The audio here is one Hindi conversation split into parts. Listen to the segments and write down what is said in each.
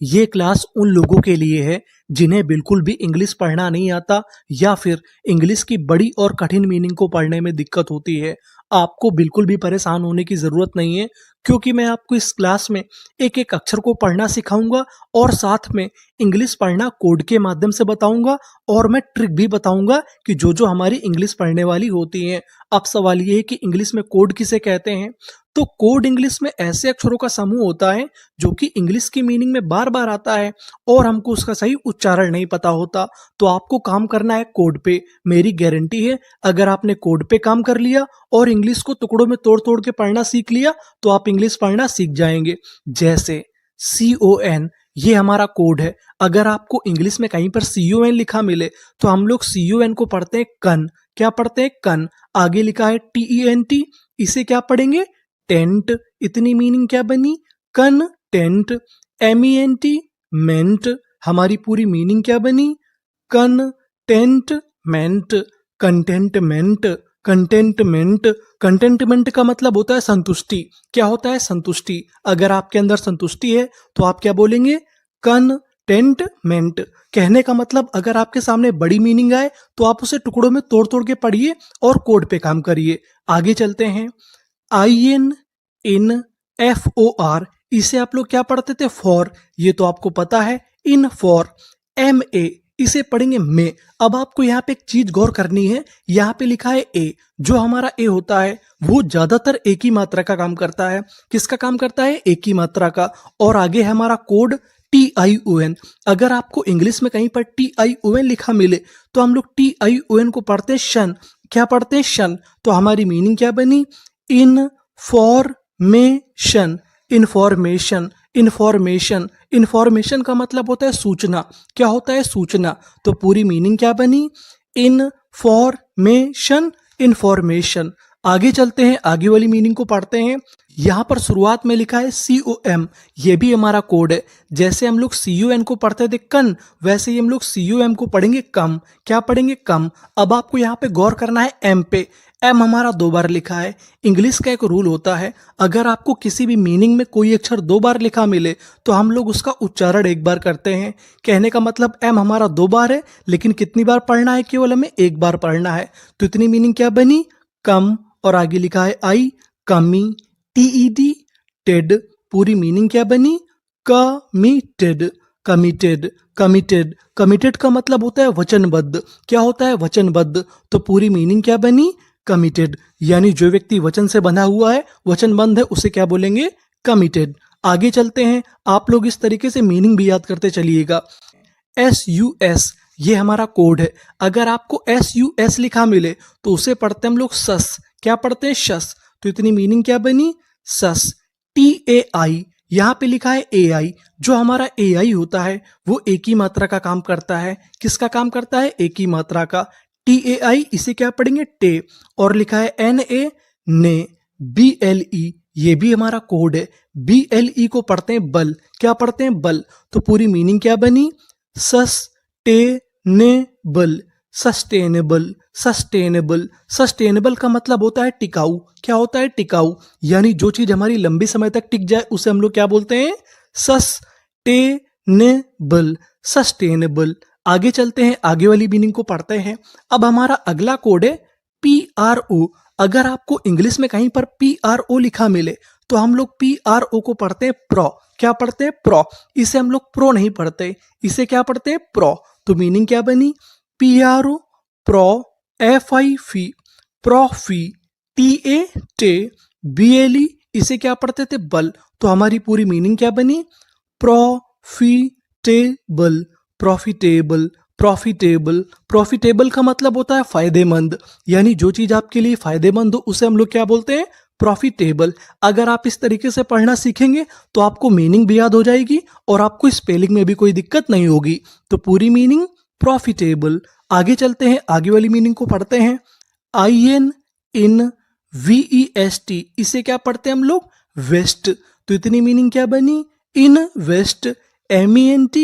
ये क्लास उन लोगों के लिए है जिन्हें बिल्कुल भी इंग्लिश पढ़ना नहीं आता या फिर इंग्लिश की बड़ी और कठिन मीनिंग को पढ़ने में दिक्कत होती है। आपको बिल्कुल भी परेशान होने की ज़रूरत नहीं है, क्योंकि मैं आपको इस क्लास में एक एक अक्षर को पढ़ना सिखाऊंगा और साथ में इंग्लिश पढ़ना कोड के माध्यम से बताऊंगा और मैं ट्रिक भी बताऊंगा कि जो जो हमारी इंग्लिश पढ़ने वाली होती हैं। अब सवाल ये है कि इंग्लिश में कोड किसे कहते हैं। तो कोड इंग्लिश में ऐसे अक्षरों का समूह होता है जो कि इंग्लिश की मीनिंग में बार बार आता है और हमको उसका सही उच्चारण नहीं पता होता। तो आपको काम करना है कोड पे। मेरी गारंटी है, अगर आपने कोड पे काम कर लिया और इंग्लिश को टुकड़ों में तोड़ तोड़ के पढ़ना सीख लिया तो आप इंग्लिश पढ़ना सीख जाएंगे। जैसे CON, ये हमारा कोड है। अगर आपको इंग्लिश में कहीं पर CON लिखा मिले तो हम लोग CON को पढ़ते हैं कन। क्या पढ़ते हैं? कन। आगे लिखा है TENT, इसे क्या पढ़ेंगे? टेंट। इतनी मीनिंग क्या बनी? Con tent. MENT, मेंट। हमारी पूरी मीनिंग क्या बनी? Con tent ment. Contentment, contentment. Contentment का मतलब होता है संतुष्टि। क्या होता है? संतुष्टि। अगर आपके अंदर संतुष्टि है तो आप क्या बोलेंगे? कंटेंटमेंट। कहने का मतलब, अगर आपके सामने बड़ी मीनिंग आए तो आप उसे टुकड़ों में तोड़ तोड़ के पढ़िए और कोड पे काम करिए। आगे चलते हैं। INFOR, इसे आप लोग क्या पढ़ते थे? फॉर। ये तो आपको पता है। In for. MA, इसे पढ़ेंगे में। अब आपको यहाँ पे एक चीज गौर करनी है। यहाँ पे लिखा है ए। जो हमारा ए होता है वो ज्यादातर एक ही मात्रा का काम करता है। किसका काम करता है? एक ही मात्रा का। और आगे है हमारा कोड TION। अगर आपको इंग्लिश में कहीं पर TION लिखा मिले तो हम लोग TION को पढ़ते हैं शन। क्या पढ़ते हैं? शन। तो हमारी मीनिंग क्या बनी? इनफॉर्मेशन। Information, information. इंफॉर्मेशन का मतलब होता है सूचना। क्या होता है? सूचना। तो पूरी मीनिंग क्या बनी? Information, information. आगे चलते हैं, आगे वाली मीनिंग को पढ़ते हैं। यहां पर शुरुआत में लिखा है COM, ये भी हमारा कोड है। जैसे हम लोग CON को पढ़ते थे कन, वैसे ही हम लोग COM को पढ़ेंगे कम। क्या पढ़ेंगे? कम। अब आपको यहाँ पे गौर करना है M पे। M हमारा 2 बार लिखा है। इंग्लिश का एक रूल होता है, अगर आपको किसी भी मीनिंग में कोई अक्षर 2 बार लिखा मिले तो हम लोग उसका उच्चारण 1 बार करते हैं। कहने का मतलब M हमारा 2 बार है, लेकिन कितनी बार पढ़ना है? केवल हमें 1 बार पढ़ना है। तो इतनी मीनिंग क्या बनी? कम। और आगे लिखा है I, कमी। TED, Ted. पूरी मीनिंग क्या बनी? Committed, committed, committed. कमिटेड का मतलब होता है वचनबद्ध। क्या होता है? वचनबद्ध। तो पूरी मीनिंग क्या बनी? कमिटेड। यानी जो व्यक्ति वचन से बंधा हुआ है, वचनबद्ध है, उसे क्या बोलेंगे? कमिटेड। आगे चलते हैं। आप लोग इस तरीके से मीनिंग भी याद करते चलिएगा। SUS, ये हमारा कोड है। अगर आपको SUS लिखा मिले तो उसे पढ़ते हम लोग सस। क्या पढ़ते हैं? शस। तो इतनी मीनिंग क्या बनी? सस। TAI, यहाँ पे लिखा है AI। जो हमारा AI होता है वो एक ही मात्रा का काम करता है। किसका काम करता है? एक ही मात्रा का। TAI, इसे क्या पढ़ेंगे? टे। और लिखा है NA, ने। BLE, ये भी हमारा कोड है। BLE को पढ़ते हैं बल। क्या पढ़ते हैं? बल। तो पूरी मीनिंग क्या बनी? Sustainable, sustainable, sustainable. सस्टेनेबल का मतलब होता है टिकाऊ। क्या होता है? टिकाऊ। यानी जो चीज हमारी लंबी समय तक टिक जाए उसे हम लोग क्या बोलते हैं? Sustainable, sustainable. आगे चलते हैं, आगे वाली मीनिंग को पढ़ते हैं। अब हमारा अगला कोड है PRO। अगर आपको इंग्लिश में कहीं पर PRO लिखा मिले तो हम लोग PRO को पढ़ते हैं प्रो। क्या पढ़ते हैं? प्रो। इसे हम लोग प्रो नहीं पढ़ते, इसे क्या पढ़ते हैं? प्रो। तो मीनिंग क्या बनी? PRO, pro. FIFI, प्रोफी। TA, टे। BLE, इसे क्या पढ़ते थे? बल। तो हमारी पूरी मीनिंग क्या बनी? Profitable, profitable, profitable. प्रॉफिटेबल का मतलब होता है फायदेमंद। यानी जो चीज आपके लिए फायदेमंद हो उसे हम लोग क्या बोलते हैं? प्रॉफिटेबल। अगर आप इस तरीके से पढ़ना सीखेंगे तो आपको मीनिंग भी याद हो जाएगी और आपको स्पेलिंग में भी कोई दिक्कत नहीं होगी। तो पूरी मीनिंग प्रॉफिटेबल। आगे चलते हैं, आगे वाली मीनिंग को पढ़ते हैं। INVEST, इसे क्या पढ़ते हैं हम लोग? वेस्ट। तो इतनी मीनिंग क्या बनी? इन वेस्ट। MENT,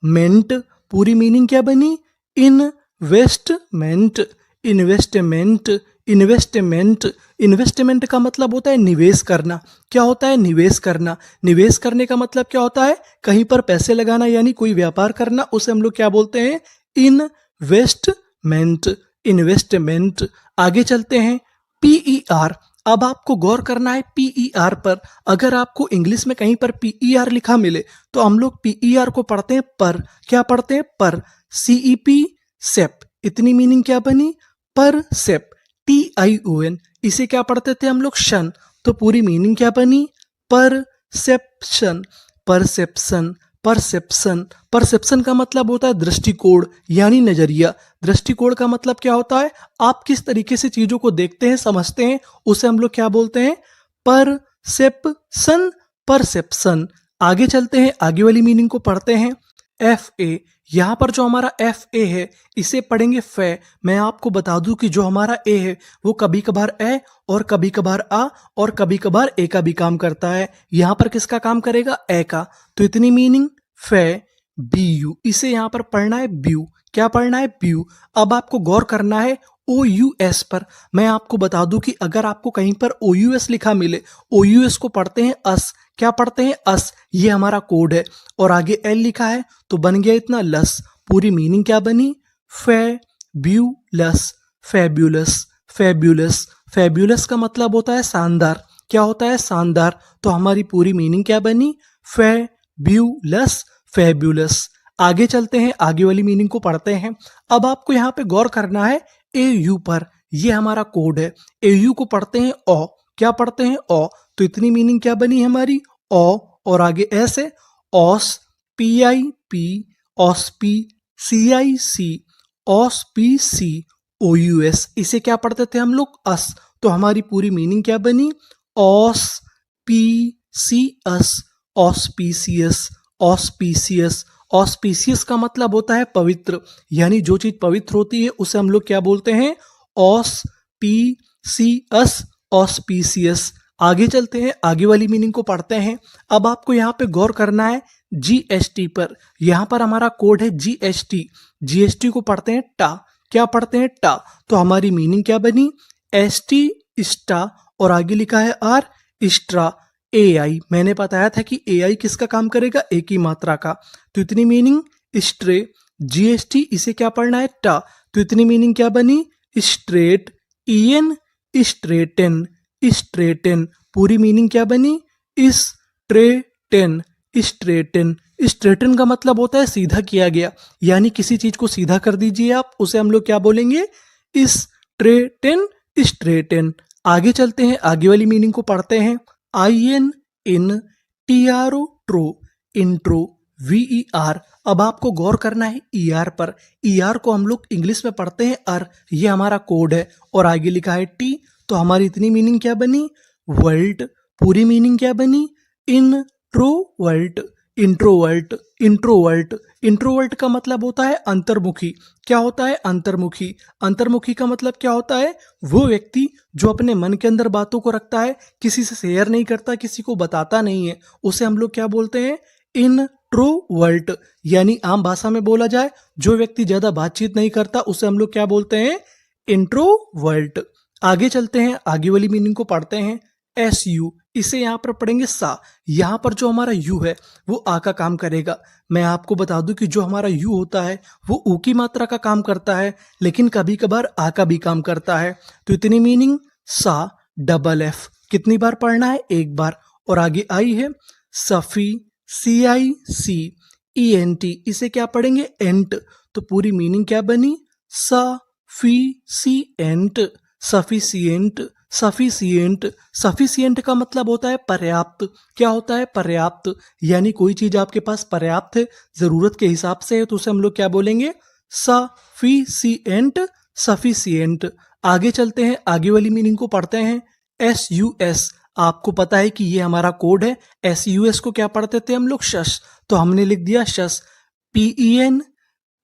मेंट। पूरी मीनिंग क्या बनी? Investment, investment, investment. इन्वेस्टमेंट का मतलब होता है निवेश करना। क्या होता है? निवेश करना। निवेश करने का मतलब क्या होता है? कहीं पर पैसे लगाना, यानी कोई व्यापार करना, उसे हम लोग क्या बोलते हैं? इन्वेस्टमेंट। इन्वेस्टमेंट। आगे चलते हैं, पीईआर। अब आपको गौर करना है पीईआर पर। अगर आपको इंग्लिश में कहीं पर पीईआर लिखा मिले तो हम लोग पीईआर को पढ़ते हैं पर। क्या पढ़ते हैं? पर। सीईपी, सेप। इतनी मीनिंग क्या बनी? पर सेप। TION, इसे क्या पढ़ते थे हम लोग? शन। तो पूरी मीनिंग क्या बनी? परसेप्शन। परसेप्शन। परसेप्शन। परसेप्शन का मतलब होता है दृष्टिकोण, यानी नजरिया। दृष्टिकोण का मतलब क्या होता है? आप किस तरीके से चीजों को देखते हैं, समझते हैं, उसे हम लोग क्या बोलते हैं? परसेप्शन। परसेप्शन। आगे चलते हैं, आगे वाली मीनिंग को पढ़ते हैं। FA। यहाँ पर जो हमारा FA है इसे पढ़ेंगे फे। मैं आपको बता दूं कि जो हमारा ए है वो कभी कभार ए और कभी कभार आ और कभी कभार ए का भी काम करता है। यहाँ पर किसका काम करेगा? ए का। तो इतनी मीनिंग फे। BU, इसे यहाँ पर पढ़ना है ब्यू। क्या पढ़ना है? ब्यू। अब आपको गौर करना है OUS पर। मैं आपको बता दूं कि अगर आपको कहीं पर OUS लिखा मिले, OUS को पढ़ते हैं अस। क्या पढ़ते हैं? अस। ये हमारा कोड है। और आगे L लिखा है तो बन गया इतना लस। पूरी मीनिंग क्या बनी? फेब्यूलस। फेब्यूलस। फेब्यूलस। फेब्यूलस का मतलब होता है शानदार। क्या होता है? शानदार। तो हमारी पूरी मीनिंग क्या बनी? फेब्यूलस। फेब्यूलस। आगे चलते हैं, आगे वाली मीनिंग को पढ़ते हैं। अब आपको यहाँ पे गौर करना है AU पर। ये हमारा कोड है। AU को पढ़ते हैं ओ। क्या पढ़ते हैं? ओ। तो इतनी मीनिंग क्या बनी हमारी? ओ। और आगे ऐसे ऑस। PIP। ऑस्पी। CIC। ऑस्पीसी। OUS, इसे क्या पढ़ते थे हम लोग? अस। तो हमारी पूरी मीनिंग क्या बनी? ऑस्पीसियस। ऑस्पीसियस। ऑस्पीसियस। ऑस्पीसियस का मतलब होता है पवित्र, यानी जो चीज पवित्र होती है उसे हम लोग क्या बोलते हैं? ऑस्पीसियस। ऑस्पीसियस। आगे चलते हैं, आगे वाली मीनिंग को पढ़ते हैं। अब आपको यहाँ पे गौर करना है GST पर। यहाँ पर हमारा कोड है GST। GST को पढ़ते हैं टा। क्या पढ़ते हैं? टा। तो हमारी मीनिंग क्या बनी? ST, स्टा। और आगे लिखा है R, स्ट्रा। AI, मैंने बताया था कि AI किसका काम करेगा? एक ही मात्रा का। तो इतनी मीनिंग स्ट्रे। GST, इसे क्या पढ़ना है? टा। तो इतनी मीनिंग क्या बनी? स्ट्रेट। EN, straighten. स्ट्रेटन। पूरी मीनिंग क्या बनी? स्ट्रेटन। स्ट्रेटन। स्ट्रेटन का मतलब होता है सीधा किया गया, यानी किसी चीज को सीधा कर दीजिए आप, उसे हम लोग क्या बोलेंगे? स्ट्रेटन। स्ट्रेटन। आगे चलते हैं, आगे वाली मीनिंग को पढ़ते हैं। IN, in. TRO, tro. Intro. VER। अब आपको गौर करना है ER पर। ER को हम लोग इंग्लिश में पढ़ते हैं अर। ये हमारा कोड है। और आगे लिखा है T। तो हमारी इतनी मीनिंग क्या बनी? वर्ल्ड। पूरी मीनिंग क्या बनी? इंट्रोवर्ट। इंट्रोवर्ट। इंट्रोवर्ट। इंट्रोवर्ट का मतलब होता है अंतर्मुखी। क्या होता है? अंतर्मुखी। अंतर्मुखी का मतलब क्या होता है? वो व्यक्ति जो अपने मन के अंदर बातों को रखता है, किसी से शेयर नहीं करता, किसी को बताता नहीं है, उसे हम लोग क्या बोलते हैं? इंट्रोवर्ट। यानी आम भाषा में बोला जाए, जो व्यक्ति ज्यादा बातचीत नहीं करता उसे हम लोग क्या बोलते हैं? इंट्रोवर्ट। आगे चलते हैं, आगे वाली मीनिंग को पढ़ते हैं। SU, इसे यहाँ पर पढ़ेंगे सा। यहाँ पर जो हमारा यू है वो आ का काम करेगा। मैं आपको बता दूं कि जो हमारा यू होता है वो ऊ की मात्रा का काम करता है, लेकिन कभी कभार आ का भी काम करता है। तो इतनी मीनिंग सा डबल एफ। कितनी बार पढ़ना है? एक बार। और आगे आई है सफी। CICENT, इसे क्या पढ़ेंगे? एंट। तो पूरी मीनिंग क्या बनी? सफिशिएंट। सफिशिएंट। सफिशिएंट। सफिशिएंट का मतलब होता है पर्याप्त। क्या होता है? पर्याप्त। यानी कोई चीज आपके पास पर्याप्त है, जरूरत के हिसाब से है, तो उसे हम लोग क्या बोलेंगे? सफिशिएंट। सफिशिएंट। आगे चलते हैं, आगे वाली मीनिंग को पढ़ते हैं। SUS, आपको पता है कि ये हमारा कोड है। SUS को क्या पढ़ते थे हम लोग? शश। तो हमने लिख दिया शश। PEN,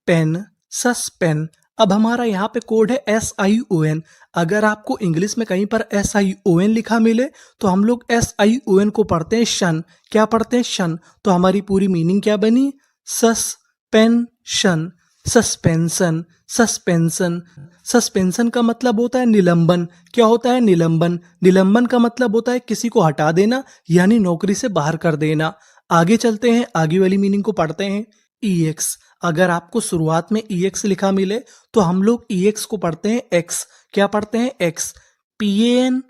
pen. सस्पेन। अब हमारा यहाँ पे कोड है SION। अगर आपको इंग्लिश में कहीं पर SION लिखा मिले तो हम लोग SION को पढ़ते हैं शन। क्या पढ़ते हैं? शन। तो हमारी पूरी मीनिंग क्या बनी? सस्पेंशन। सस्पेंशन। सस्पेंशन। सस्पेंशन का मतलब होता है निलंबन। क्या होता है निलंबन? निलंबन का मतलब होता है किसी को हटा देना यानी नौकरी से बाहर कर देना। आगे चलते हैं, आगे वाली मीनिंग को पढ़ते हैं। ईएक्स, अगर आपको शुरुआत में ईएक्स लिखा मिले तो हम लोग ईएक्स को पढ़ते हैं एक्स। क्या पढ़ते हैं? Ex. P N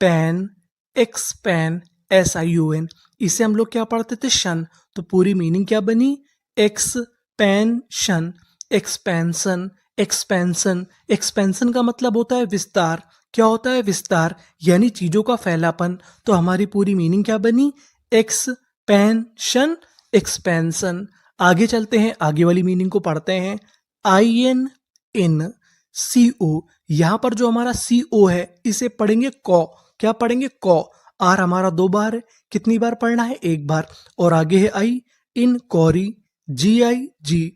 pan, expan, SION। इसे हम लोग क्या पढ़ते थे? शन। तो पूरी मीनिंग क्या बनी? Expansion, expansion, expansion. एक्सपेंशन का मतलब होता है विस्तार। क्या होता है? विस्तार यानी चीजों का फैलापन। तो हमारी पूरी मीनिंग क्या बनी? Expansion, expansion. आगे चलते हैं, आगे वाली मीनिंग को पढ़ते हैं। IN in, CO। यहां पर जो हमारा CO है इसे पढ़ेंगे कॉ। क्या पढ़ेंगे? कॉ। आर हमारा 2 बार है, कितनी बार पढ़ना है? 1 बार। और आगे है आई, इन कॉरी, GIG,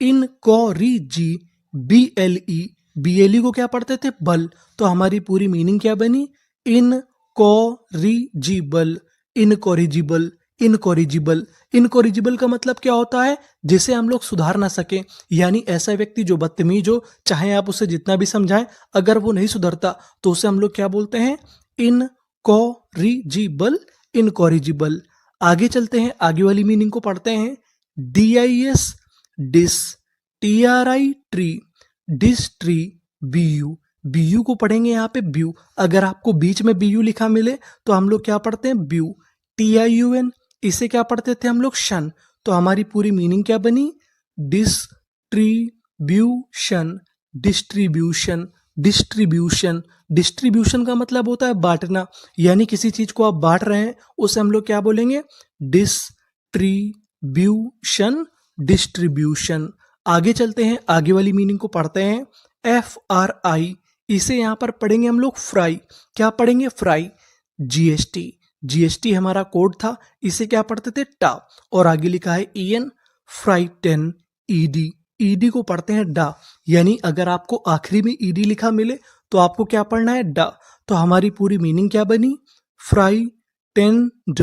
इन कॉरी जी, BLE। BLE को क्या पढ़ते थे? बल। तो हमारी पूरी मीनिंग क्या बनी? इन कॉरिजिबल, इनकॉरिजिबल, इनकॉरिजिबल। इनकॉरिजिबल का मतलब क्या होता है? जिसे हम लोग सुधार ना सके, यानी ऐसा व्यक्ति जो बदतमीज हो, चाहे आप उसे जितना भी समझाएं, अगर वो नहीं सुधरता तो उसे हम लोग क्या बोलते हैं? Incorrigible, incorrigible. आगे चलते हैं, आगे वाली मीनिंग को पढ़ते हैं। DIS dis, TRI tri, dis tri, BU। BU को पढ़ेंगे यहाँ पे ब्यू। अगर आपको बीच में BU लिखा मिले तो हम लोग क्या पढ़ते हैं? ब्यू। TIUN, इसे क्या पढ़ते थे हम लोग? शन। तो हमारी पूरी मीनिंग क्या बनी? Distribution, distribution, distribution. डिस्ट्रीब्यूशन का मतलब होता है बांटना, यानी किसी चीज को आप बांट रहे हैं उसे हम लोग क्या बोलेंगे? Distribution, distribution. आगे चलते हैं, आगे वाली मीनिंग को पढ़ते हैं। FRI, इसे यहां पर पढ़ेंगे हम लोग फ्राई। क्या पढ़ेंगे? फ्राई। GST, GST हमारा कोड था, इसे क्या पढ़ते थे? टा। और आगे लिखा है EN, फ्राइटन, ED। ED को पढ़ते हैं डा, यानी अगर आपको आखिरी में ED लिखा मिले तो आपको क्या पढ़ना है? डा। तो हमारी पूरी मीनिंग क्या बनी? Frightened,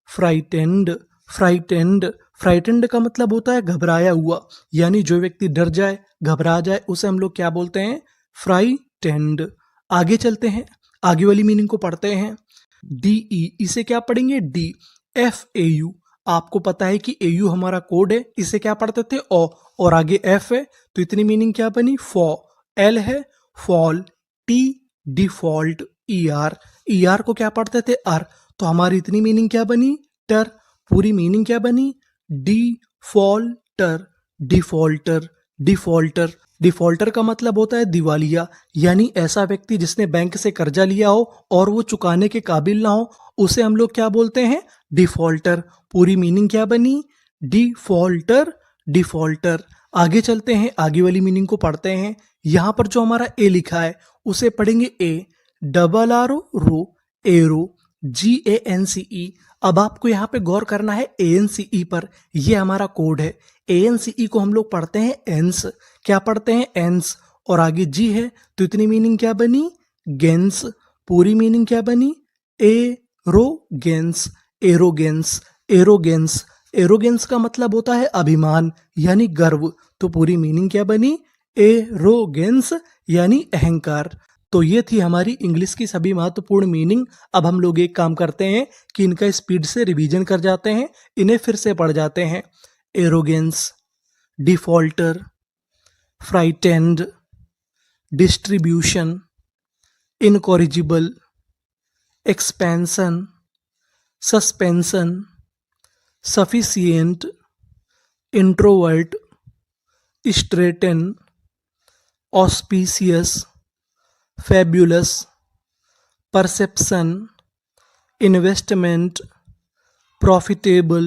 frightened, frightened. फ्राइटेंड का मतलब होता है घबराया हुआ, यानी जो व्यक्ति डर जाए, घबरा जाए, उसे हम लोग क्या बोलते हैं? फ्राइटेंड। आगे चलते हैं, आगे वाली मीनिंग को पढ़ते हैं। DE, इसे क्या पढ़ेंगे? D। FAU, आपको पता है कि AU हमारा कोड है, इसे क्या पढ़ते थे? ओ। और आगे F है, तो इतनी मीनिंग क्या बनी? फॉ। L है, फॉल। T, default. ER को क्या पढ़ते थे? R। तो हमारी इतनी मीनिंग क्या बनी? टर। पूरी मीनिंग क्या बनी? Defaulter, defaulter, defaulter. डिफॉल्टर का मतलब होता है दिवालिया, यानी ऐसा व्यक्ति जिसने बैंक से कर्जा लिया हो और वो चुकाने के काबिल ना हो, उसे हम लोग क्या बोलते हैं? डिफॉल्टर। पूरी मीनिंग क्या बनी? Defaulter, defaulter. आगे चलते हैं, आगे वाली मीनिंग को पढ़ते हैं। यहां पर जो हमारा ए लिखा है उसे पढ़ेंगे ए, डबल आर ओ, रो, एरो, GANCE। अब आपको यहाँ पे गौर करना है ANCE पर, यह हमारा कोड है। ANCE को हम लोग पढ़ते हैं एंस। क्या पढ़ते हैं? एंस। और आगे जी है, तो इतनी मीनिंग क्या बनी? गेंस। पूरी मीनिंग क्या बनी? Arrogance, arrogance, arrogance. एरोगेंस का मतलब होता है अभिमान यानी गर्व। तो पूरी मीनिंग क्या बनी? एरोगेंस यानी अहंकार। तो ये थी हमारी इंग्लिश की सभी महत्वपूर्ण मीनिंग। अब हम लोग एक काम करते हैं कि इनका स्पीड से रिवीजन कर जाते हैं, इन्हें फिर से पढ़ जाते हैं। Arrogance, defaulter, frightened, distribution, incorrigible, expansion, suspension, sufficient, introvert, straighten, auspicious, fabulous, perception, investment, profitable,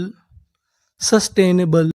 sustainable.